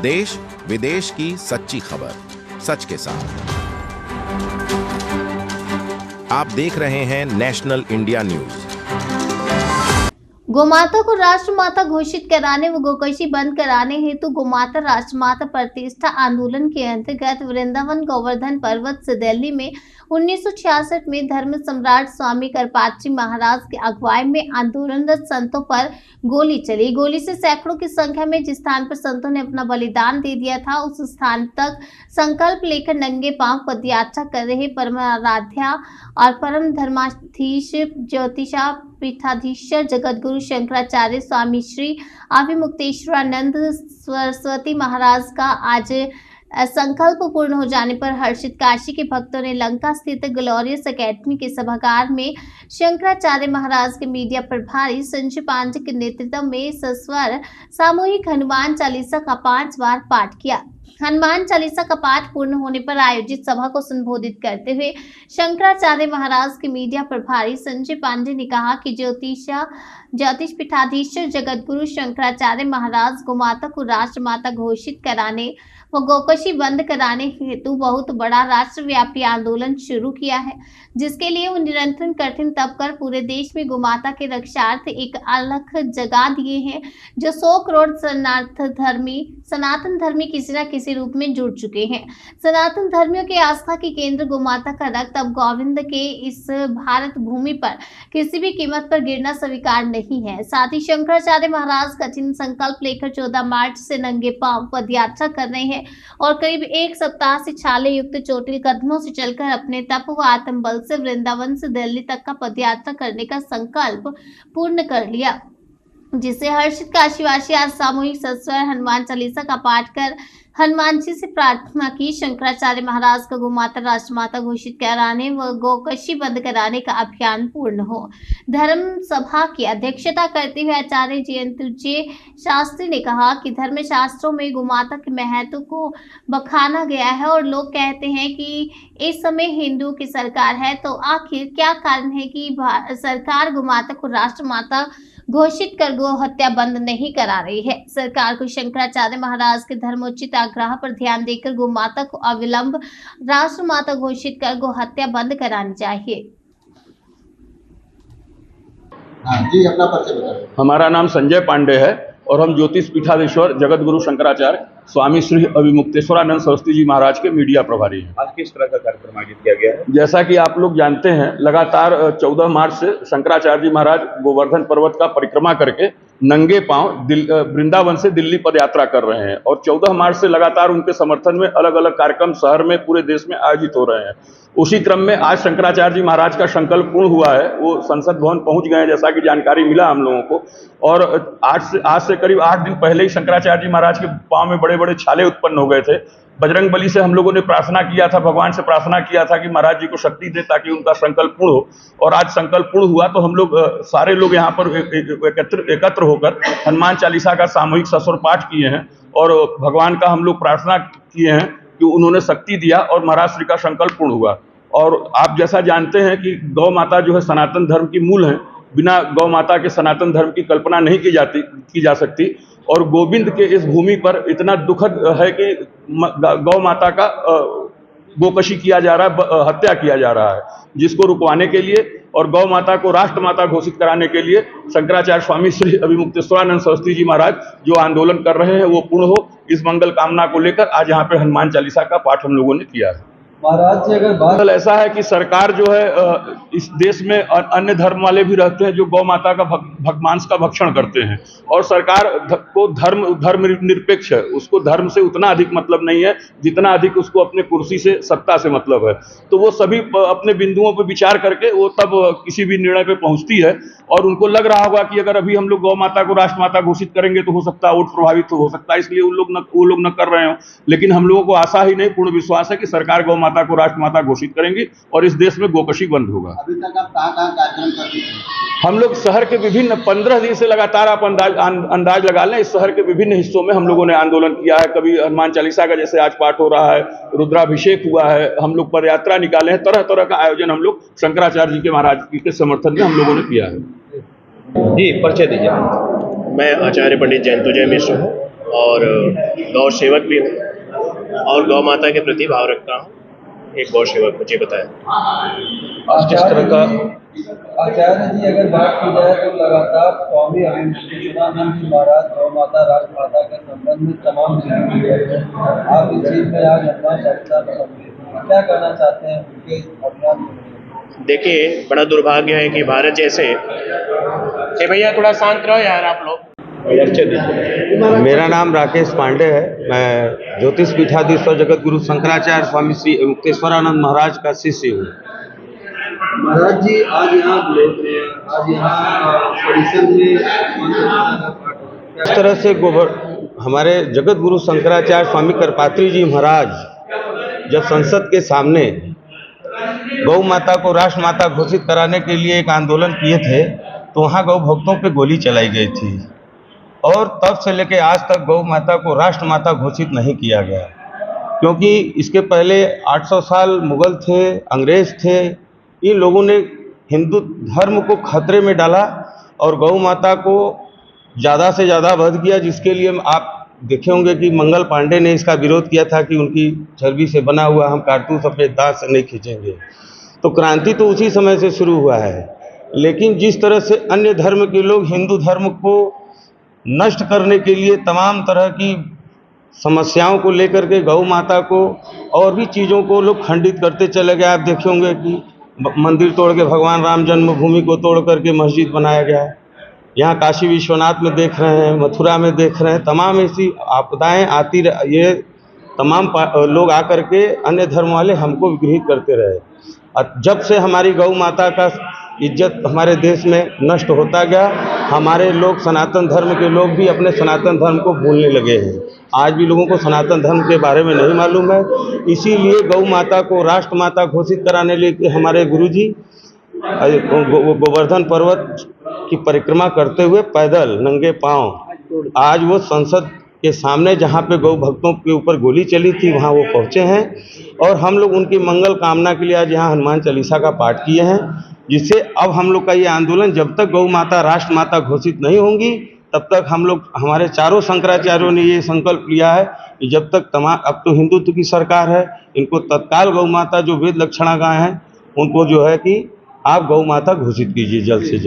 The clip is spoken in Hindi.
देश विदेश की सच्ची खबर सच के साथ। आप देख रहे हैं नेशनल इंडिया न्यूज। गोमाता को राष्ट्रमाता घोषित कराने व गोकशी बंद कराने हेतु गोमाता राष्ट्रमाता प्रतिष्ठा आंदोलन के अंतर्गत वृंदावन गोवर्धन पर्वत से दिल्ली में 1966 में धर्म सम्राट स्वामी करपात्री महाराज के अगुवाई में आंदोलनरत संतों पर गोली चली। गोली से सैकड़ों की संख्या में जिस स्थान पर संतों ने अपना बलिदान दे दिया था, उस स्थान तक संकल्प लेकर नंगे पांव पदयात्रा कर रहे परम आराध्या और परम धर्माधीश ज्योतिषा पीठाधीश्वर जगतगुरु शंकराचार्य स्वामी श्री अभिमुक्तेश्वरानंद सरस्वती महाराज का आज संकल्प पूर्ण हो जाने पर हर्षित काशी के भक्तों ने लंका स्थित ग्लोरियस एकेडमी के सभागार में शंकराचार्य महाराज के मीडिया प्रभारी संजय पांडे के नेतृत्व में सस्वर सामूहिक हनुमान चालीसा का 5 बार पाठ किया। हनुमान चालीसा का पाठ पूर्ण होने पर आयोजित सभा को संबोधित करते हुए शंकराचार्य महाराज के मीडिया प्रभारी संजय पांडे ने कहा कि ज्योतिष पीठाधीश्वर जगतगुरु शंकराचार्य महाराज गोमाता को राष्ट्रमाता घोषित कराने व गोकशी बंद कराने हेतु बहुत बड़ा राष्ट्रव्यापी आंदोलन शुरू किया है, जिसके लिए वो निरंतर कठिन तप कर पूरे देश में गोमाता के रक्षार्थ एक अलख जगा दिए हैं, जो 100 करोड़ सनातन धर्मी किसी न किसी रूप में जुड़ चुके हैं। सनातन धर्मियों के आस्था के केंद्र गोमाता का रक्त अब गोविंद के इस भारत भूमि पर किसी भी कीमत पर गिरना स्वीकार नहीं है। साथ ही शंकराचार्य महाराज कठिन संकल्प लेकर 14 मार्च से नंगे पांव पदयात्रा कर रहे हैं और करीब 1 सप्ताह से छाले युक्त चोटिल कदमों से चलकर अपने तप व आत्मबल से वृंदावन से दिल्ली तक का पदयात्रा करने का संकल्प पूर्ण कर लिया, जिसे हर्षित काशीवासी आज सामूहिक सस्वर हनुमान चालीसा का पाठ कर हनुमान जी से प्रार्थना की शंकराचार्य महाराज को गोमाता राष्ट्रमाता घोषित कराने व गोकशी बंद कराने का अभियान पूर्ण हो। धर्म सभा की अध्यक्षता करते हुए आचार्य जयंतुजे शास्त्री ने कहा कि धर्म शास्त्रों में गोमाता के महत्व को बखाना गया है और लोग कहते हैं कि इस समय हिंदुओं की सरकार है, तो आखिर क्या कारण है कि सरकार गोमाता को राष्ट्रमाता घोषित कर गो हत्या बंद नहीं करा रही है। सरकार को शंकराचार्य महाराज के धर्मोचित आग्रह पर ध्यान देकर गो माता को अविलंब राष्ट्रमाता घोषित कर गो हत्या बंद करानी चाहिए। जी, अपना परिचय बताएं। हमारा नाम संजय पांडे है और हम ज्योतिष पीठाधीश्वर जगतगुरु शंकराचार्य स्वामी श्री अभिमुक्तेश्वरानंद सरस्वती जी महाराज के मीडिया प्रभारी हैं। आज किस तरह का कार्यक्रम आयोजित किया गया है? जैसा कि आप लोग जानते हैं, लगातार 14 मार्च से शंकराचार्य जी महाराज गोवर्धन पर्वत का परिक्रमा करके नंगे पांव वृंदावन से दिल्ली पदयात्रा कर रहे हैं और 14 मार्च से लगातार उनके समर्थन में अलग अलग कार्यक्रम शहर में पूरे देश में आयोजित हो रहे हैं। उसी क्रम में आज शंकराचार्य जी महाराज का संकल्प पूर्ण हुआ है। वो संसद भवन पहुंच गए हैं, जैसा कि जानकारी मिला हम लोगों को। और आज से करीब 8 दिन पहले ही शंकराचार्य जी महाराज के पांव में बड़े बड़े छाले उत्पन्न हो गए थे। बजरंग बली से हम लोगों ने प्रार्थना किया था, भगवान से प्रार्थना किया था कि महाराज जी को शक्ति दे ताकि उनका संकल्प पूर्ण हो। और आज संकल्प पूर्ण हुआ तो हम लोग सारे लोग यहाँ पर एकत्र होकर हनुमान चालीसा का सामूहिक सस्वर पाठ किए हैं और भगवान का हम लोग प्रार्थना किए हैं कि उन्होंने शक्ति दिया और महाराज श्री का संकल्प पूर्ण हुआ। और आप जैसा जानते हैं कि गौ माता जो है सनातन धर्म की मूल है। बिना गौ माता के सनातन धर्म की कल्पना नहीं की जा सकती। और गोविंद के इस भूमि पर इतना दुखद है कि गौ माता का गोकशी किया जा रहा है, हत्या किया जा रहा है, जिसको रुकवाने के लिए और गौ माता को राष्ट्रमाता घोषित कराने के लिए शंकराचार्य स्वामी श्री अभिमुक्तेश्वरानंद सरस्वती जी महाराज जो आंदोलन कर रहे हैं वो पूर्ण हो, इस मंगल कामना को लेकर आज यहाँ पे हनुमान चालीसा का पाठ हम लोगों ने किया है। महाराज जी, अगर बात ऐसा है कि सरकार जो है इस देश में अन्य धर्म वाले भी रहते हैं जो गौ माता का मांस का भक्षण करते हैं और सरकार को धर्म निरपेक्ष है। उसको धर्म से उतना अधिक मतलब नहीं है जितना अधिक उसको अपने कुर्सी से सत्ता से मतलब है। तो वो सभी अपने बिंदुओं पर विचार करके वो तब किसी भी निर्णय पे पहुंचती है और उनको लग रहा होगा कि अगर अभी हम लोग गौ माता को राष्ट्रमाता घोषित करेंगे तो हो सकता है वोट प्रभावित हो सकता है, इसलिए वो लोग न कर रहे हो। लेकिन हम लोगों को आशा ही नहीं, पूर्ण विश्वास है कि सरकार गौ माता को राष्ट्रमाता घोषित करेंगी और इस देश में गोकशी बंद होगा। अभी तक आप कहाँ कार्यक्रम कर रहे हैं? हम लोग शहर के विभिन्न 15 दिन से लगातार आप अंदाज लगा लें, इस शहर के विभिन्न हिस्सों में हम लोगों ने आंदोलन किया है। कभी हनुमान चालीसा का जैसे आज पाठ हो रहा है, रुद्राभिषेक हुआ है, हम लोग पदयात्रा निकाले हैं, तरह तरह का आयोजन हम लोग शंकराचार्य जी के महाराज के समर्थन में हम लोगों ने किया है। जी, परिचय दीजिए। मैं आचार्य पंडित जयंतुजय मिश्र हूँ और गौ सेवक भी हूँ और गौ माता के प्रति भाव रखता हूँ। एक गौ सेवक मुझे बताया। आज किस तरह का आचार्य जी अगर बात की जाए तो लगातार स्वामी अभिनंदन जी महाराज गौ माता राजमाता के संबंध में तमाम चीजें की गई हैं। आप इस चीज में आज अपना चर्चा करेंगे, क्या कहना चाहते हैं उनके अभियान में? देखिए, बड़ा दुर्भाग्य है कि भारत जैसे भैया थोड़ा शांत रहो यार आप लोग। मेरा नाम राकेश पांडे है। मैं ज्योतिष पीठाधीश और जगत गुरु शंकराचार्य स्वामी श्री मुक्तेश्वरानंद महाराज का शिष्य हूँ। महाराज जी आज यहाँ परिसर में इस तरह से हमारे जगत गुरु शंकराचार्य स्वामी करपात्री जी महाराज जब संसद के सामने गौ माता को राष्ट्र माता घोषित कराने के लिए एक आंदोलन किए थे, तो वहाँ गौ भक्तों पे गोली चलाई गई थी और तब से लेकर आज तक गौ माता को राष्ट्र माता घोषित नहीं किया गया, क्योंकि इसके पहले 800 साल मुगल थे, अंग्रेज थे। इन लोगों ने हिंदू धर्म को खतरे में डाला और गौ माता को ज़्यादा से ज़्यादा वध किया, जिसके लिए आप देखे होंगे कि मंगल पांडे ने इसका विरोध किया था कि उनकी चर्बी से बना हुआ हम कारतूस अपने दांत से नहीं खींचेंगे। तो क्रांति तो उसी समय से शुरू हुआ है, लेकिन जिस तरह से अन्य धर्म के लोग हिंदू धर्म को नष्ट करने के लिए तमाम तरह की समस्याओं को लेकर के गौ माता को और भी चीज़ों को लोग खंडित करते चले गए। आप देखे होंगे कि मंदिर तोड़ के भगवान राम जन्मभूमि को तोड़ करके मस्जिद बनाया गया। यहाँ काशी विश्वनाथ में देख रहे हैं, मथुरा में देख रहे हैं, तमाम ऐसी आपदाएं आती ये तमाम लोग आकर के अन्य धर्म वाले हमको विग्रहित करते रहे। जब से हमारी गौ माता का इज्जत हमारे देश में नष्ट होता गया, हमारे लोग सनातन धर्म के लोग भी अपने सनातन धर्म को भूलने लगे हैं। आज भी लोगों को सनातन धर्म के बारे में नहीं मालूम है। इसीलिए गौ माता को राष्ट्र माता घोषित कराने के लिए हमारे गुरुजी गोवर्धन पर्वत की परिक्रमा करते हुए पैदल नंगे पांव आज वो संसद के सामने जहाँ पे गौ भक्तों के ऊपर गोली चली थी वहाँ वो पहुँचे हैं और हम लोग उनकी मंगल कामना के लिए आज यहाँ हनुमान चालीसा का पाठ किए हैं, जिससे अब हम लोग का ये आंदोलन जब तक गौ माता राष्ट्र माता घोषित नहीं होंगी तब तक हम लोग हमारे चारों शंकराचार्यों ने ये संकल्प लिया है कि जब तक अब तो हिंदुत्व की सरकार है, इनको तत्काल गौ माता जो वेद लक्षणा गाय हैं उनको जो है कि आप गौ माता घोषित कीजिए जल्द से जल्द।